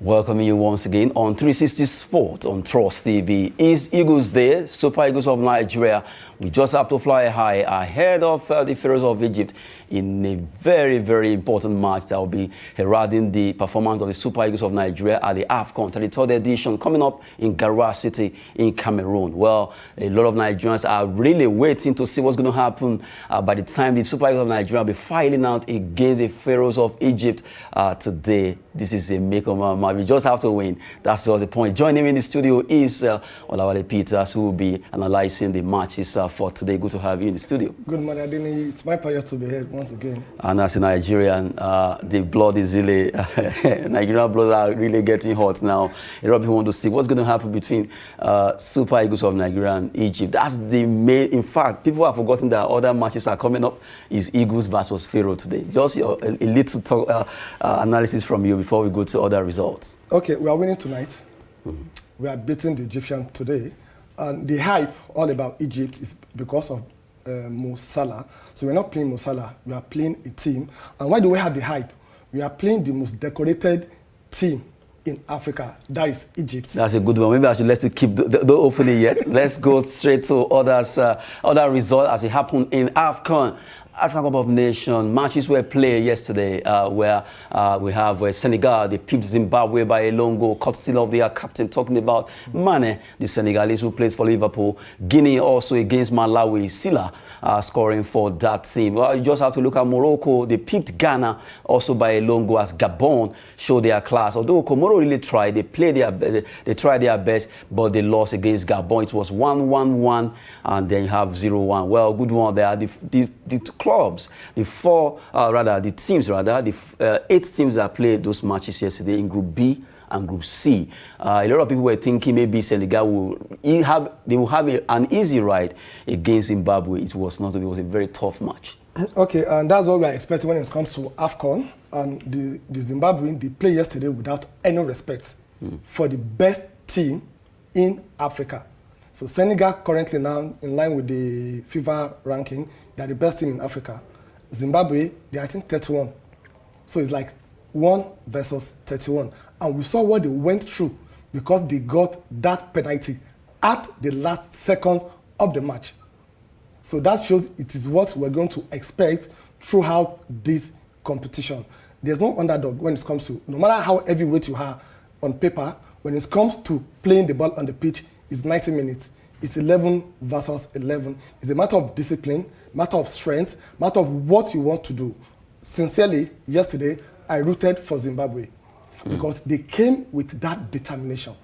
Welcoming you once again on 360 Sport on Trust TV. Is Eagles there? Super Eagles of Nigeria. We just have to fly high ahead of the Pharaohs of Egypt in a very, very important match that will be heralding the performance of the Super Eagles of Nigeria at the AFCON 33rd edition coming up in Garua City in Cameroon. Well, a lot of Nigerians are really waiting to see what's going to happen by the time the Super Eagles of Nigeria will be fighting out against the Pharaohs of Egypt today. This is a make or match. We just have to win. That's just the point. Joining me in the studio is Olawale Peters, who will be analyzing the matches for today. Good to have you in the studio. Good morning, Adini. It's my pleasure to be here once again. And as a Nigerian, the blood is really, Nigerian blood are really getting hot now. A lot of people want to see what's going to happen between Super Eagles of Nigeria and Egypt. That's the main, in fact, people have forgotten that other matches are coming up. Is Eagles versus Pharaoh today. Just a little talk, analysis from you before we go to other results. Okay, we are winning tonight. We are beating the Egyptians today. And the hype all about Egypt is because of Mo Salah. So we're not playing Mo Salah, we are playing a team. And why do we have the hype? We are playing the most decorated team in Africa, that is Egypt. That's a good one. Maybe I should let you keep the opening yet. Let's go straight to other results as it happened in AFCON. African Cup of Nations matches were played yesterday where we have Senegal, they pipped Zimbabwe by a long goal, courtesy of their captain, talking about Mane, the Senegalese who plays for Liverpool. Guinea also against Malawi, Silla scoring for that team. Well, you just have to look at Morocco, they pipped Ghana also by a long goal as Gabon showed their class. Although Comoro really tried, they tried their best, but they lost against Gabon. It was 1-1-1 and then you have 0-1. Well, good one there. The clubs, the teams, the 8 teams that played those matches yesterday in Group B and Group C. A lot of people were thinking maybe Senegal will have an easy ride against Zimbabwe. It was not. It was a very tough match. Okay, and that's what we are expecting when it comes to AFCON. And the Zimbabwean, they played yesterday without any respect for the best team in Africa. So Senegal currently now in line with the FIFA ranking, they are the best team in Africa. Zimbabwe, they are I think 31. So it's like 1 versus 31. And we saw what they went through because they got that penalty at the last second of the match. So that shows it is what we're going to expect throughout this competition. There's no underdog when it comes to, no matter how heavyweight you are on paper, when it comes to playing the ball on the pitch, it's 90 minutes. It's 11 versus 11. It's a matter of discipline, matter of strength, matter of what you want to do. Sincerely, yesterday, I rooted for Zimbabwe because they came with that determination.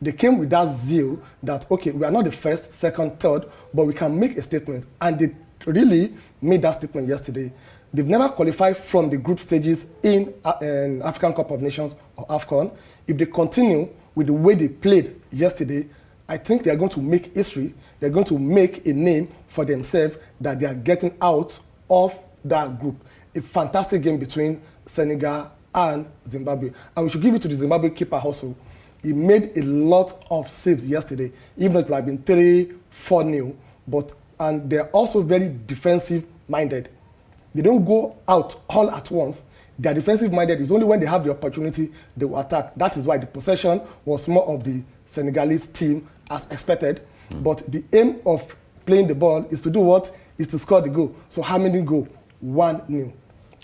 They came with that zeal that, okay, we are not the first, second, third, but we can make a statement. And they really made that statement yesterday. They've never qualified from the group stages in African Cup of Nations or AFCON. If they continue with the way they played yesterday, I think they are going to make history. They're going to make a name for themselves that they are getting out of that group. A fantastic game between Senegal and Zimbabwe. And we should give it to the Zimbabwe keeper also. He made a lot of saves yesterday, even though it had been 3-4-0. And they're also very defensive-minded. They don't go out all at once. They are defensive-minded. It's only when they have the opportunity they will attack. That is why the possession was more of the Senegalese team as expected. But the aim of playing the ball is to do what? Is to score the goal. So how many goals? 1-0.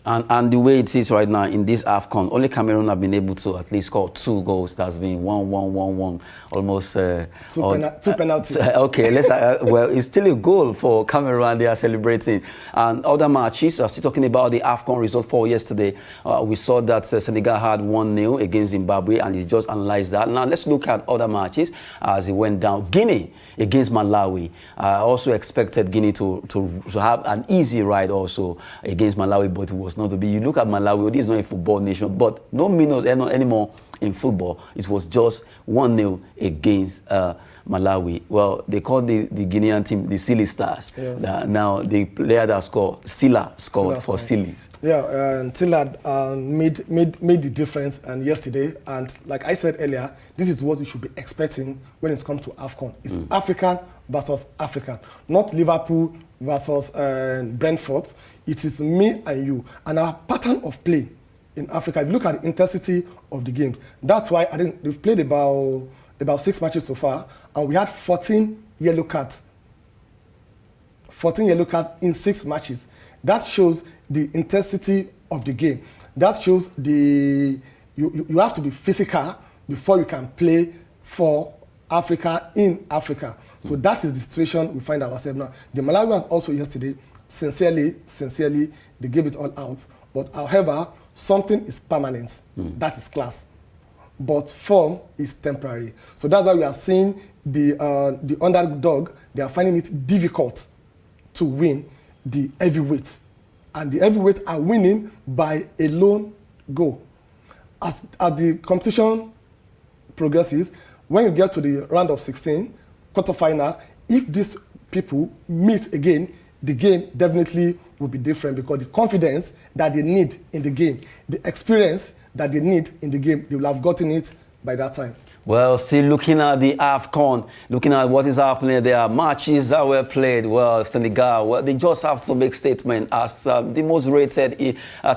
And the way it is right now in this AFCON, only Cameroon have been able to at least score 2 goals. That's been 1-1-1-1, almost. Two penalties. Okay, well, it's still a goal for Cameroon. They are celebrating. And other matches, still talking about the AFCON result for yesterday. We saw that Senegal had 1-0 against Zimbabwe, and he just analyzed that. Now let's look at other matches as it went down. Guinea against Malawi. I also expected Guinea to have an easy ride also against Malawi, but it was not to be. You look at Malawi, this is not a football nation, but no minutes anymore in football. It was just 1-0 against Malawi. Well, they called the Guinean team the Silly Stars. Yes. Now the player that scored, Silla scored for Sillies. Yeah, and Silla made the difference and yesterday. And like I said earlier, this is what you should be expecting when it comes to AFCON. It's African versus African, not Liverpool versus Brentford. It is me and you. And our pattern of play in Africa. If you look at the intensity of the games, that's why I think they've played about 6 matches so far, and we had 14 yellow cards. 14 yellow cards in 6 matches. That shows the intensity of the game. That shows you have to be physical before you can play for Africa in Africa. So that is the situation we find ourselves now. The Malawians also yesterday, sincerely, they gave it all out. But however, something is permanent. That is class. But form is temporary. So that's why we are seeing the underdog, they are finding it difficult to win the heavyweight. And the heavyweights are winning by a lone goal. As the competition progresses, when you get to the round of 16, quarterfinal, if these people meet again, the game definitely will be different, because the confidence that they need in the game, the experience that they need in the game, they will have gotten it by that time. Well, still looking at the AFCON, looking at what is happening there, matches that were played. Well, Senegal, well, they just have to make statement as the most rated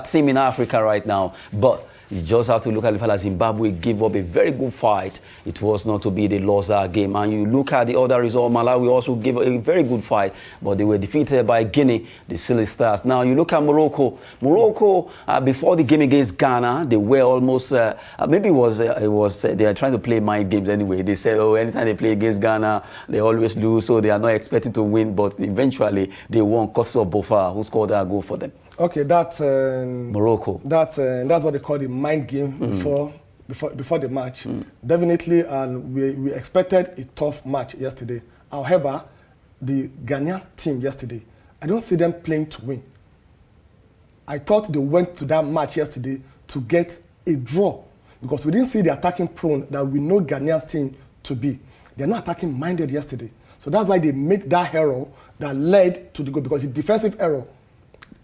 team in Africa right now. But you just have to look at the fact that Zimbabwe gave up a very good fight. It was not to be, they lost that game. And you look at the other result, Malawi also gave a very good fight, but they were defeated by Guinea, the Silly Stars. Now you look at Morocco. Morocco, before the game against Ghana, they were almost, maybe it was they are trying to play mind games anyway. They said, oh, anytime they play against Ghana, they always lose, so they are not expecting to win. But eventually, they won. Kosso Bofa, who scored that goal for them. Okay, that's Morocco. That's what they call the mind game before the match. Definitely, and we expected a tough match yesterday. However, the Ghanaian team yesterday, I don't see them playing to win. I thought they went to that match yesterday to get a draw, because we didn't see the attacking prone that we know Ghanaian team to be. They're not attacking minded yesterday. So that's why they made that error that led to the goal, because it's defensive error.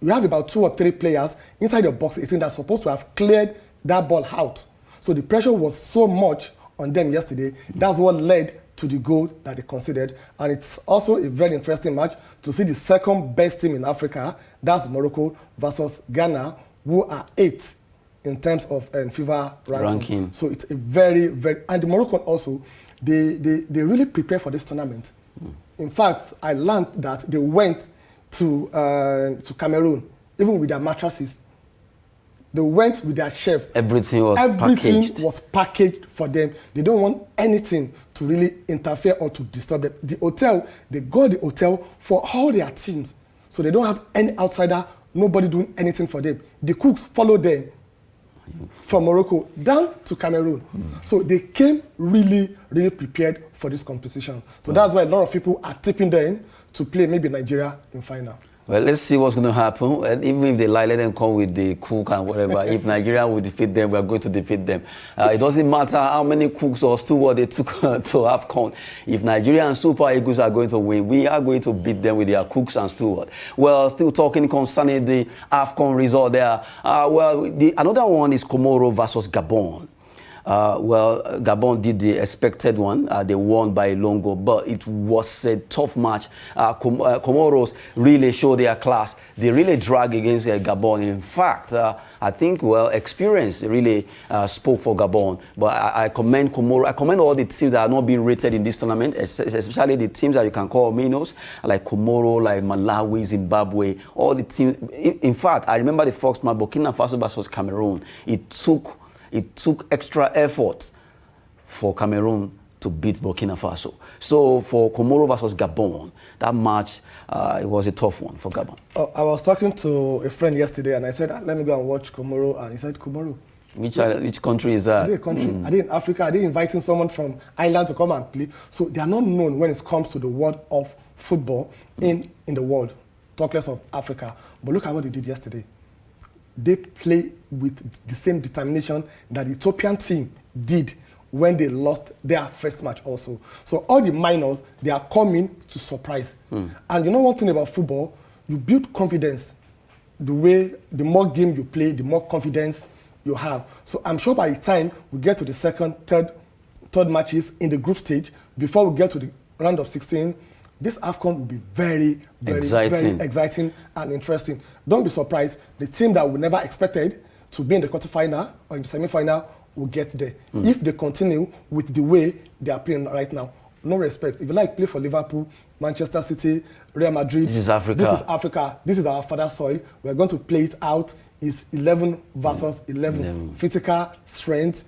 We have about 2 or 3 players inside the box 18 that's supposed to have cleared that ball out. So the pressure was so much on them yesterday. That's what led to the goal that they conceded. And it's also a very interesting match to see the second best team in Africa, that's Morocco versus Ghana, who are 8th in terms of FIFA ranking. So it's a very, and the Moroccan also, they really prepare for this tournament. In fact, I learned that they went to Cameroon, even with their mattresses. They went with their chef. Everything was packaged for them. They don't want anything to really interfere or to disturb them. The hotel, they got the hotel for all their teams. So they don't have any outsider, nobody doing anything for them. The cooks follow them from Morocco down to Cameroon. So they came really prepared for this competition. So that's why a lot of people are tipping them to play maybe Nigeria in final. Well, let's see what's going to happen. And even if they lie, let them come with the cook and whatever. If Nigeria will defeat them, we are going to defeat them. It doesn't matter how many cooks or stewards they took to AFCON. If Nigeria and Super Eagles are going to win, we are going to beat them with their cooks and stewards. Well, still talking concerning the AFCON result there. Another one is Comoro versus Gabon. Gabon did the expected one. They won by a long goal, but it was a tough match. Comoros really showed their class. They really dragged against Gabon. In fact, I think, experience really spoke for Gabon. But I commend Comoro. I commend all the teams that are not being rated in this tournament, especially the teams that you can call minnows, like Comoro, like Malawi, Zimbabwe, all the teams. In fact, I remember the first match, Burkina Faso versus Cameroon. It took extra effort for Cameroon to beat Burkina Faso. So for Comoro versus Gabon, that match, it was a tough one for Gabon. I was talking to a friend yesterday, and I said, let me go and watch Comoro. And he said, Comoro. Which country is that? Are they a country? Are they in Africa? Are they inviting someone from Ireland to come and play? So they are not known when it comes to the world of football in the world, talk less of Africa. But look at what they did yesterday. They play with the same determination that the Ethiopian team did when they lost their first match also. So all the minors, they are coming to surprise. And you know one thing about football, you build confidence. The more game you play, the more confidence you have. So I'm sure by the time we get to the second, third matches in the group stage, before we get to the round of 16, this AFCON will be very exciting and interesting. Don't be surprised. The team that we never expected to be in the quarterfinal or in the semi-final will get there. If they continue with the way they are playing right now. No respect. If you like, play for Liverpool, Manchester City, Real Madrid. This is Africa. This is Africa. This is our father's soil. We're going to play it out. It's 11 versus 11. Physical strength,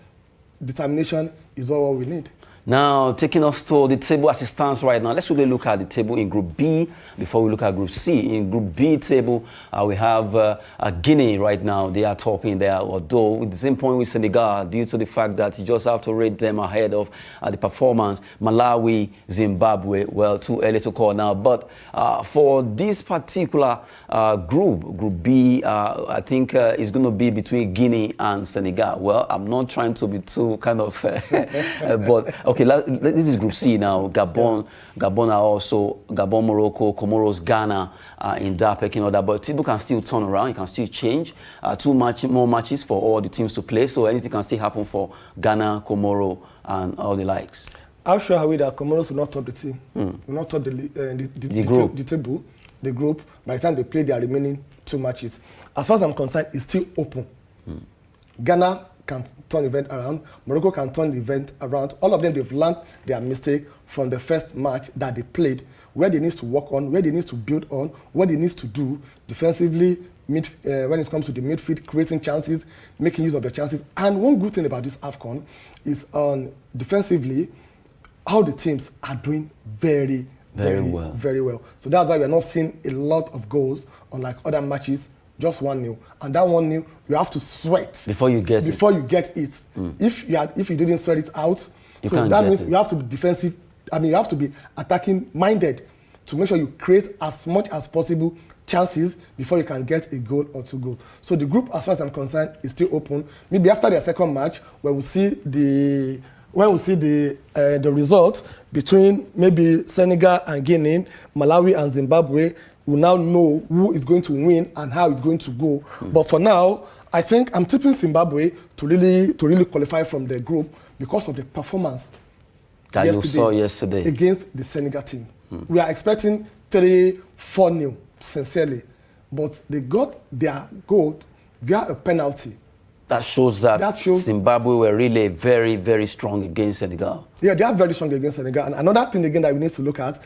determination is all we need. Now, taking us to the table as it stands right now, let's really look at the table in Group B before we look at Group C. In Group B table, we have Guinea right now. They are topping there, although with the same point with Senegal, due to the fact that you just have to rate them ahead of the performance. Malawi, Zimbabwe, well, too early to call now. But for this particular Group B, I think it's going to be between Guinea and Senegal. Well, I'm not trying to be too kind of, but okay, this is Group C now. Gabon are also, Gabon, Morocco, Comoros, Ghana in that pecking order. But people can still turn around, it can still change. More matches for all the teams to play, so anything can still happen for Ghana, Comoro, and all the likes. I'll show how that Comoros will not top the team, will not top the group by the time they play their remaining 2 matches. As far as I'm concerned, it's still open. Ghana can turn the event around. Morocco can turn the event around. All of them, they've learned their mistake from the first match that they played, where they need to work on, where they need to build on, what they need to do defensively, when it comes to the midfield, creating chances, making use of the chances. And one good thing about this AFCON is defensively, how the teams are doing very well. So that's why we're not seeing a lot of goals unlike other matches. Just 1-0, and that 1-0 you have to sweat before you get it. If you didn't sweat it out, so that means you have to be defensive. I mean, you have to be attacking minded to make sure you create as much as possible chances before you can get a goal or 2 goals. So the group, as far as I'm concerned, is still open. Maybe after their second match, when we see the result between maybe Senegal and Guinea, Malawi and Zimbabwe, we'll now know who is going to win and how it's going to go. But for now, I think I'm tipping Zimbabwe to really qualify from the group because of the performance that you saw yesterday against the Senegal team. We are expecting 3-4-0, sincerely. But they got their goal via a penalty. That shows Zimbabwe were really very, very strong against Senegal. Yeah, they are very strong against Senegal. And another thing again that we need to look at,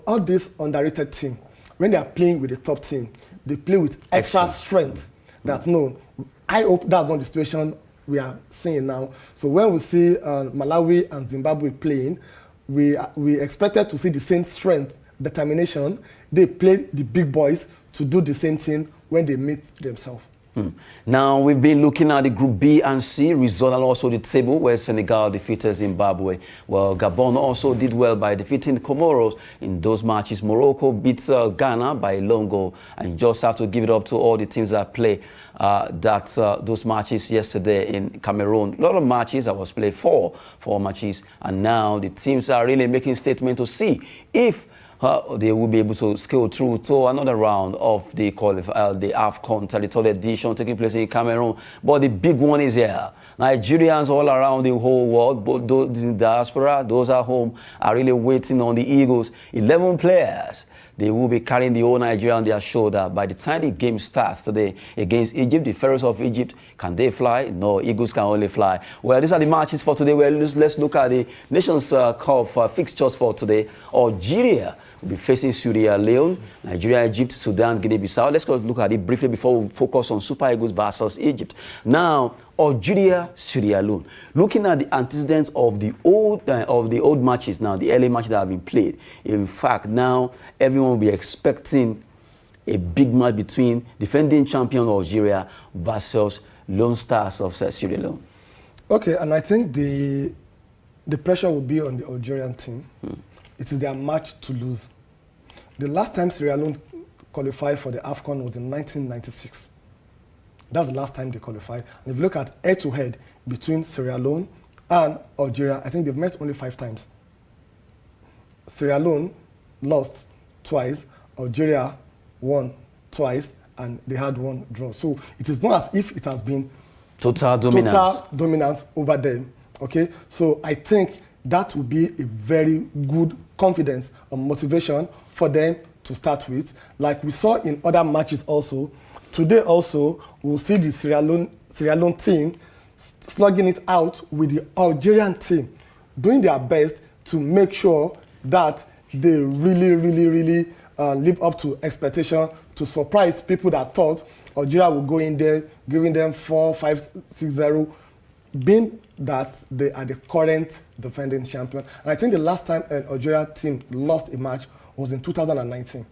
all this underrated team, when they are playing with the top team, they play with extra strength. I hope that's not the situation we are seeing now. So when we see Malawi and Zimbabwe playing, we expected to see the same strength, determination. They play the big boys to do the same thing when they meet themselves. Now, we've been looking at the Group B and C result and also the table where Senegal defeated Zimbabwe. Well, Gabon also did well by defeating the Comoros in those matches. Morocco beat Ghana by a long goal. And you just have to give it up to all the teams that play those matches yesterday in Cameroon. A lot of matches that was played, four matches. And now the teams are really making statement to see if they will be able to scale through to another round of the AFCON 33rd edition taking place in Cameroon. But the big one is here. Nigerians all around the whole world, both those in diaspora, those at home, are really waiting on the Eagles. 11 players. They will be carrying the whole Nigeria on their shoulder. By the time the game starts today against Egypt, the Pharaohs of Egypt, can they fly? No, Eagles can only fly. Well, these are the matches for today. Well, let's look at the Nations Cup fixtures for today. Algeria will be facing Sierra Leone, Nigeria, Egypt, Sudan, Guinea-Bissau. Let's go look at it briefly before we focus on Super Eagles versus Egypt. Now, Algeria, Sierra Leone. Looking at the antecedents of the old matches now, the early matches that have been played. In fact, now everyone will be expecting a big match between defending champion Algeria versus Lone Stars of Sierra Leone. Okay, and I think the pressure will be on the Algerian team. It is their match to lose. The last time Sierra Leone qualified for the AFCON was in 1996. That's the last time they qualified. And if you look at head-to-head between Sierra Leone and Algeria, I think they've met only 5 times. Sierra Leone lost twice, Algeria won twice, and they had 1 draw. So it is not as if it has been total dominance over them. Okay, so I think that will be a very good confidence and motivation for them to start with. Like we saw in other matches also, today also, we'll see the Sierra Leone team slugging it out with the Algerian team, doing their best to make sure that they really live up to expectation, to surprise people that thought Algeria would go in there, giving them 4-5, 6-0, being that they are the current defending champion. And I think the last time an Algeria team lost a match was in 2019.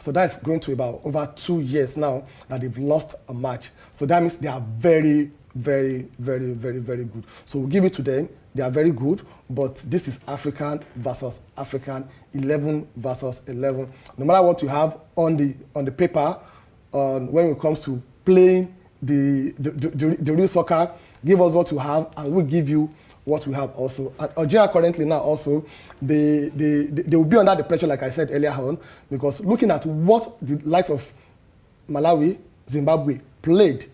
So that's going to about over 2 years now that they've lost a match. So that means they are very good. So we'll give it to them. They are very good, but this is African versus African, 11 versus 11. No matter what you have on the paper, when it comes to playing the real soccer, give us what you have, and we'll give you what we have also. And Algeria currently now also, they will be under the pressure, like I said earlier on, because looking at what the likes of Malawi, Zimbabwe played,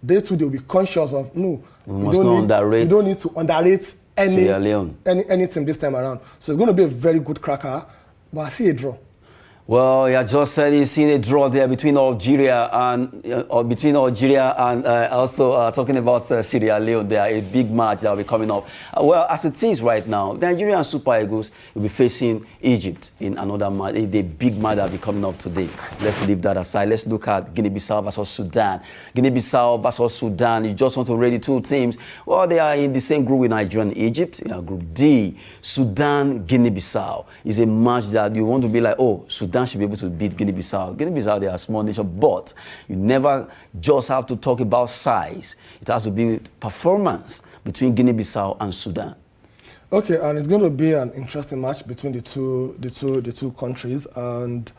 they too, they'll be conscious of, no, we don't need to underrate any team this time around. So it's going to be a very good cracker, but I see a draw. Well, yeah, just said he's seen a draw there between Algeria and also talking about Sierra Leone. There a big match that will be coming up. Well, as it is right now, the Nigerian Super Eagles will be facing Egypt in another match. The big match that will be coming up today. Let's leave that aside. Let's look at Guinea-Bissau versus Sudan. Guinea-Bissau versus Sudan. You just want to read the two teams. Well, they are in the same group with Nigeria and Egypt. Group D. Sudan, Guinea-Bissau is a match that you want to be like, oh, Sudan should be able to beat Guinea-Bissau. Guinea-Bissau, they are a small nation, but you never just have to talk about size. It has to be performance between Guinea-Bissau and Sudan. Okay, and it's going to be an interesting match between the two countries, and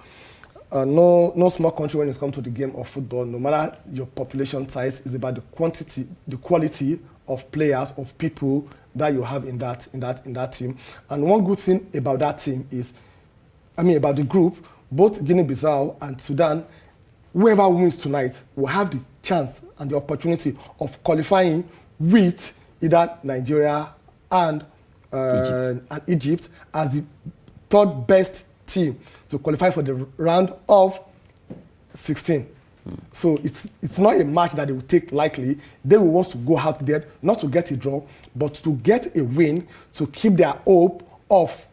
no small country when it comes to the game of football. No matter your population size, is about the quantity, the quality of players, of people that you have in that team. And one good thing about that team is, about the group, both Guinea-Bissau and Sudan, whoever wins tonight will have the chance and the opportunity of qualifying with either Nigeria and Egypt as the third best team to qualify for the round of 16. So it's not a match that they will take lightly. They will want to go out there, not to get a draw, but to get a win, to keep their hope of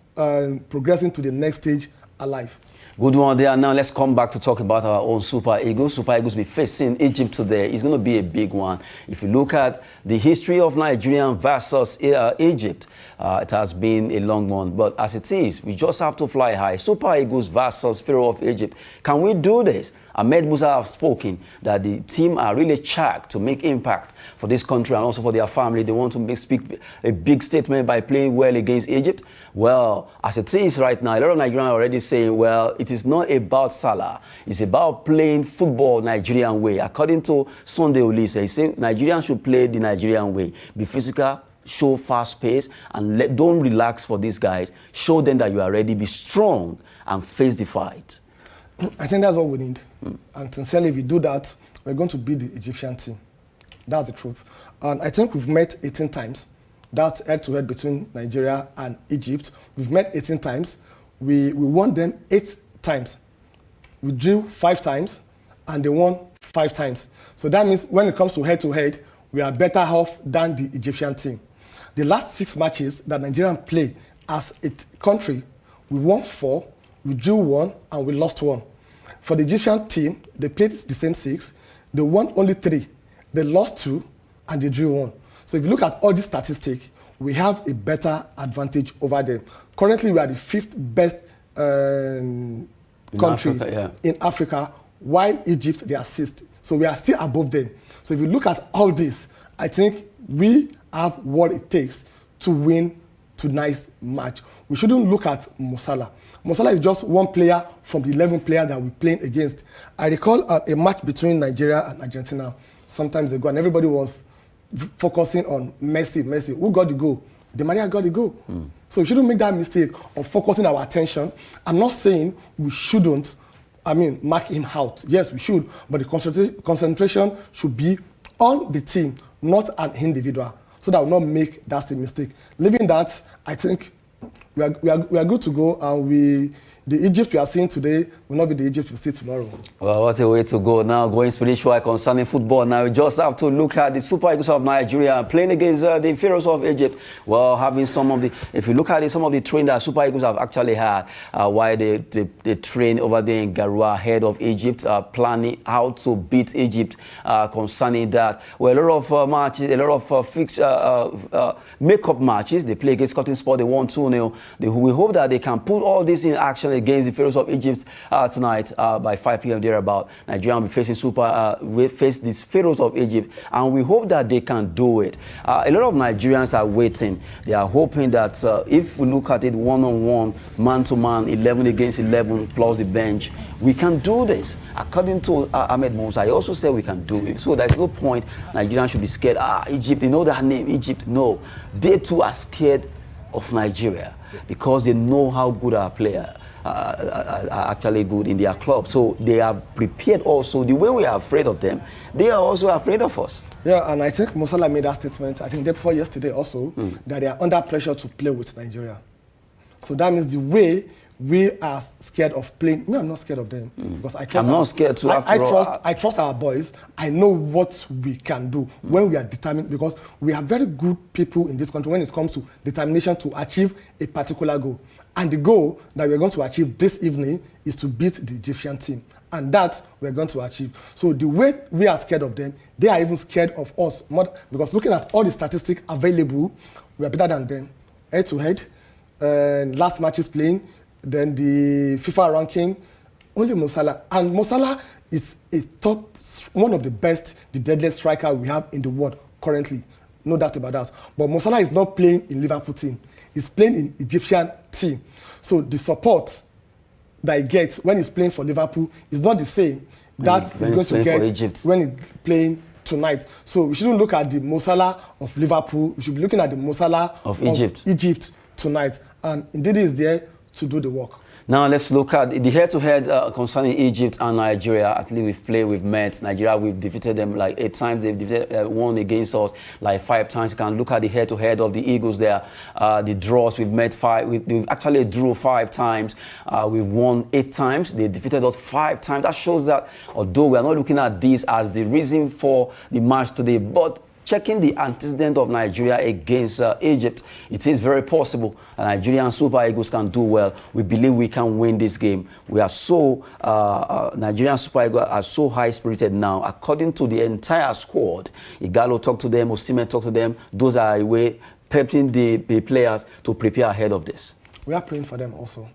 progressing to the next stage alive. Good one there. Now let's come back to talk about our own Super Eagles. Super Eagles will be facing Egypt today. It's going to be a big one. If you look at the history of Nigeria versus Egypt, it has been a long one. But as it is, we just have to fly high. Super Eagles versus Pharaoh of Egypt. Can we do this? Ahmed Musa have spoken that the team are really charged to make impact for this country and also for their family. They want to speak a big statement by playing well against Egypt. Well, as it is right now, a lot of Nigerians are already saying, well, it is not about Salah. It's about playing football Nigerian way. According to Sunday Olise, he said Nigerians should play the Nigerian way. Be physical, show fast pace, and don't relax for these guys. Show them that you are ready, be strong, and face the fight. I think that's what we need. And sincerely, if we do that, we're going to beat the Egyptian team. That's the truth. And I think we've met 18 times. That's head-to-head between Nigeria and Egypt. We've met 18 times. We won them 8 times. We drew 5 times, and they won 5 times. So that means when it comes to head-to-head, we are better off than the Egyptian team. The last 6 matches that Nigeria played as a country, we won 4, we drew 1, and we lost 1. For the Egyptian team, they played the same 6. They won only 3. They lost 2, and they drew 1. So if you look at all these statistics, we have a better advantage over them. Currently, we are the 5th best country in Africa, while Egypt, they are 6th. So we are still above them. So if you look at all this, I think we have what it takes to win tonight's match. We shouldn't look at Mo Salah. Mo Salah is just one player from the 11 players that we're playing against. I recall a match between Nigeria and Argentina some time ago, and everybody was focusing on Messi. Who got the goal? Di Maria got the goal. So we shouldn't make that mistake of focusing our attention. I'm not saying we shouldn't, mark him out. Yes, we should, but the concentration should be on the team, not an individual, so that we'll not make that same mistake. Leaving that, I think we are good to go, and the Egypt we are seeing today will not be the Egypt we see tomorrow. Well, what a way to go now, going spiritual concerning football. Now we just have to look at the Super Eagles of Nigeria playing against the Pharaohs of Egypt. Well, having some of the, if you look at it, some of the training that Super Eagles have actually had while they train over there in Garoua ahead of Egypt, planning how to beat Egypt concerning that. Well, a lot of matches, a lot of fixed make-up matches. They play against Cotton Sport, they won 2-0. We hope that they can put all this in action against the Pharaohs of Egypt tonight by 5 p.m. thereabout. Nigeria will be facing we face these Pharaohs of Egypt, and we hope that they can do it. A lot of Nigerians are waiting. They are hoping that if we look at it one-on-one, man-to-man, 11 against 11 plus the bench, we can do this. According to Ahmed Musa, he also said we can do it. So there's no point Nigerians should be scared. Egypt, you know that name, Egypt. No, they too are scared of Nigeria because they know how good our players are actually good in their club. So they are prepared also. The way we are afraid of them, they are also afraid of us. Yeah, and I think Mo Salah made that statement, I think day before yesterday also, that they are under pressure to play with Nigeria. So that means the way we are scared of playing. Me, I'm not scared of them because I trust. I'm not scared too. I trust our boys. I know what we can do when we are determined, because we have very good people in this country when it comes to determination to achieve a particular goal. And the goal that we're going to achieve this evening is to beat the Egyptian team. And that we're going to achieve. So the way we are scared of them, they are even scared of us. Because looking at all the statistics available, we are better than them. Head to head, last matches playing, then the FIFA ranking, only Mo Salah. And Mo Salah is one of the best, the deadliest striker we have in the world currently. No doubt about that. But Mo Salah is not playing in Liverpool team. He's playing in Egyptian team. So the support that he gets when he's playing for Liverpool is not the same that he's going to get when he's playing tonight. So we shouldn't look at the Mo Salah of Liverpool. We should be looking at the Mo Salah of Egypt tonight. And indeed he is there to do the work. Now let's look at the head-to-head concerning Egypt and Nigeria. At least we've met Nigeria. We've defeated them like 8 times. They've defeated one against us like 5 times. You can look at the head-to-head of the Eagles there. The draws, we've met 5. We've actually drew 5 times. We've won 8 times. They defeated us 5 times. That shows that although we are not looking at this as the reason for the match today, but checking the antecedent of Nigeria against Egypt, it is very possible that Nigerian Super Eagles can do well. We believe we can win this game. We are so, Nigerian Super Eagles are so high-spirited now. According to the entire squad, Igalo talked to them, Osimhen talked to them. Those are a way prepping the players to prepare ahead of this. We are praying for them also.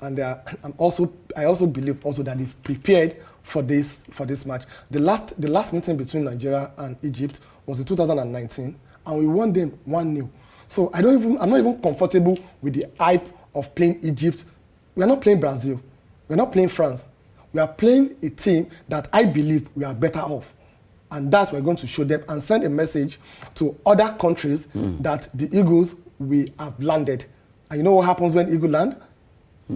And I also believe also that they've prepared for this match. The last meeting between Nigeria and Egypt was in 2019, and we won them 1-0. So I'm not even comfortable with the hype of playing Egypt. We are not playing Brazil. We are not playing France. We are playing a team that I believe we are better off. And that we're going to show them and send a message to other countries that the Eagles, we have landed. And you know what happens when Eagles land?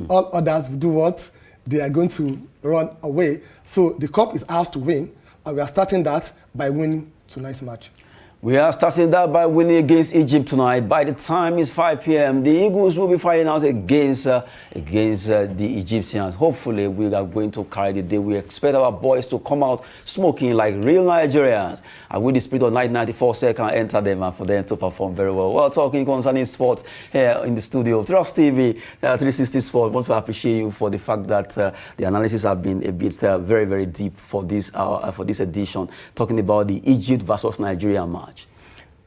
All others will do what? They are going to run away. So the cup is ours to win, and we are starting that by winning tonight's match. We are starting that by winning against Egypt tonight. By the time it's 5 p.m., the Eagles will be fighting out against the Egyptians. Hopefully, we are going to carry the day. We expect our boys to come out smoking like real Nigerians. And with the spirit of 1994, so can enter them and for them to perform very well. Well, talking concerning sports here in the studio, Trust TV, 360 Sport. I want to appreciate you for the fact that the analysis have been a bit very, very deep for this edition, talking about the Egypt versus Nigeria match.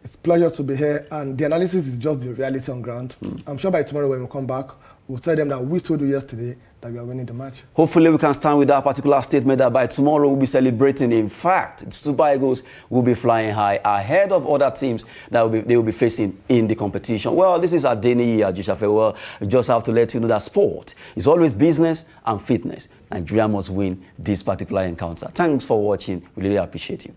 It's a pleasure to be here, and the analysis is just the reality on ground. I'm sure by tomorrow when we come back, we'll tell them that we told you yesterday that we are winning the match. Hopefully we can stand with that particular statement that by tomorrow we'll be celebrating. In fact, the Super Eagles will be flying high ahead of other teams that they will be facing in the competition. Well, this is Adeni Ajishafe. Well, we just have to let you know that sport is always business and fitness. Nigeria must win this particular encounter. Thanks for watching. We really appreciate you.